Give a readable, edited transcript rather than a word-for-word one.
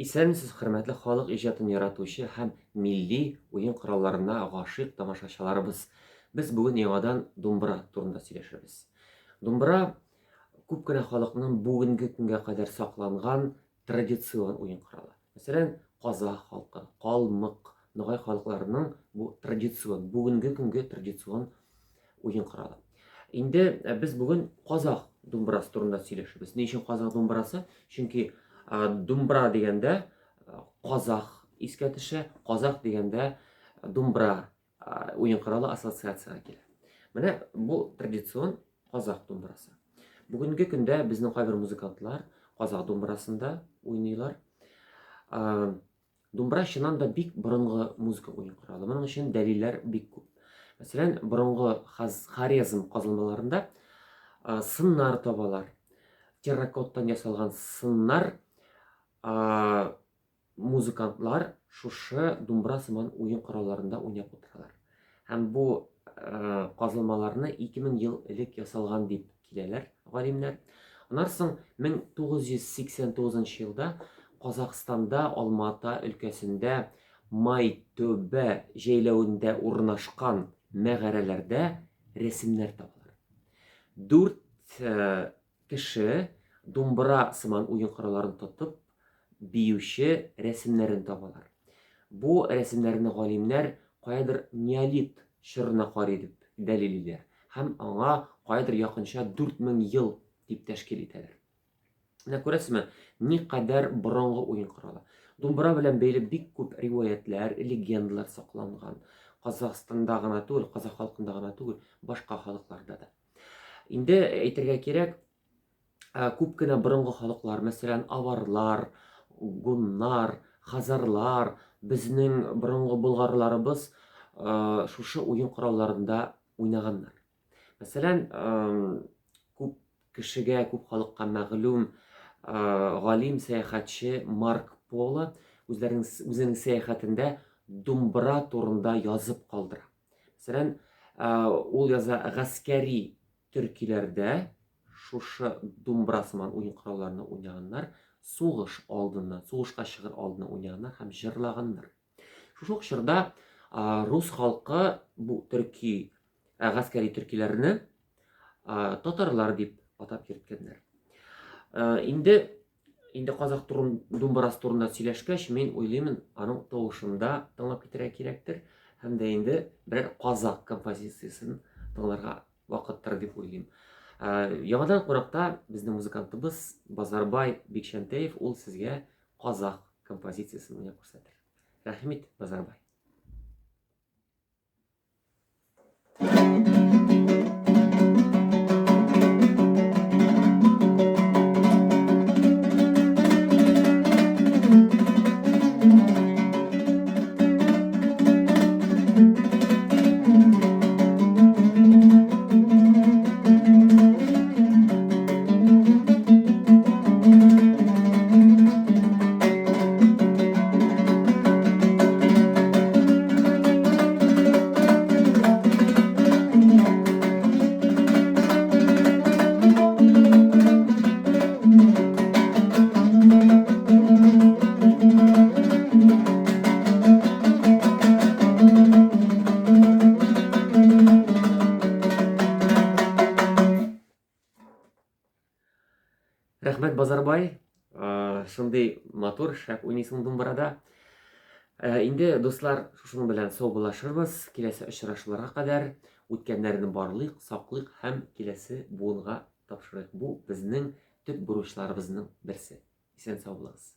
Исәнмесез, хөрмәтле халык иҗатын яратучы һәм милли уен коралларына гашыйк тамашачыларыбыз. Без бүген яңадан думбра турында сөйләшәбез. Думбра күп кенә халыкның бүгенге көнгә кадәр сакланган традицион уен коралы. Мәсәлән, Казах халкы, Калмык, Ногай халыкларының бу традицион, бүгенге көнгә традицион уен коралы. Инде без бүген Казах думбрасы турында сөйләшәбез. Ни өчен Казах думбрасы? Чөнки думбра дигәндә Казах искә төшә, Казах дигәндә думбра уен коралы ассоциациягә килә. Менә бу традицион Казах думбрасы. Бүгенге көндә безнең кайбер музыкантлар Казах думбрасында уйныйлар. Думбра чыннан да бик борынгы музыка уен коралы. Моның өчен дәлилләр бик күп. Мәсәлән, борынгы Хорезм казылмаларында сыннар табалар. Терракоттан ясалган сыннар музыкантлар шушы думбра сыман уен коралларында уйнап утыралар. Һәм бу казылмаларны 2000 ел элек ясалган дип киләләр галимнәр. Аннан соң 1989 елда Казакъстанда, Алмата өлкәсендә Май-Төбә җәйләвендә урнашкан мәгарәләрдә рәсемнәр табылар. 4 кеше думбра сыман уен коралларын тотып, биюче рәсемнәрен табалар. Бу рәсемнәрне галимнәр каядыр неолит чорына карый дип дәлиллиләр. Һәм аңа каядыр якынча 4000 ел дип тәшкил итәләр. Менә күрәсезме, никадәр борынгы уен коралы. Думбра белән бәйле бик күп риваятләр, легендалар сакланган. Казакъстанда гына түгел, Казах халкында гына түгел, башка халыкларда да. Инде әйтергә кирәк, күп кенә борынгы халыклар, мәсәлән, аварлар, гуннар, хазарлар, безнең борынгы болгарларыбыз шушы уен коралларында уйнаганнар. Мәсәлән, күп кешегә, күп халыкка мәгълүм галим сәяхәтче Марк Поло үзенең сәяхәтендә думбра турында язып калдыра. Мәсәлән, ул яза гаскәри төркиләрдә шушы думбра сыман уен коралларны уйнаганнар, сугыш алдыннан, сугышка чыгыр алдыннан уйнаганнар һәм җырлаганнар. Шушы ук чорда рус халкы бу төрки гаскәри төркиләрне татарлар дип атап йөрткәннәр. Инде Казах думбрасы турында сөйләшкәч, мин уйлыймын, аның тавышында тыңлап китәргә кирәктер, һәм дә инде бер Казах композициясен тыңларга вакыттыр дип уйлыйм. Яңадан кунакта безнең музыкантыбыз Базарбай Бикшәнтәев, ул сезгә Казах композициясен уйнап күрсәтер. Рәхмәт, Базарбай. Рәхмәт, Базарбай. Шундый матур, шәп уйныйсың думбрада. Инде дуслар, шуның белән саубуллашырбыз. Киләсе очрашуларга кадәр үткәннәрне барлыйк, саклыйк һәм киләсе буынга тапшырыйк. Бу безнең төп бурычларыбызның берсе. Исән сау булыгыз.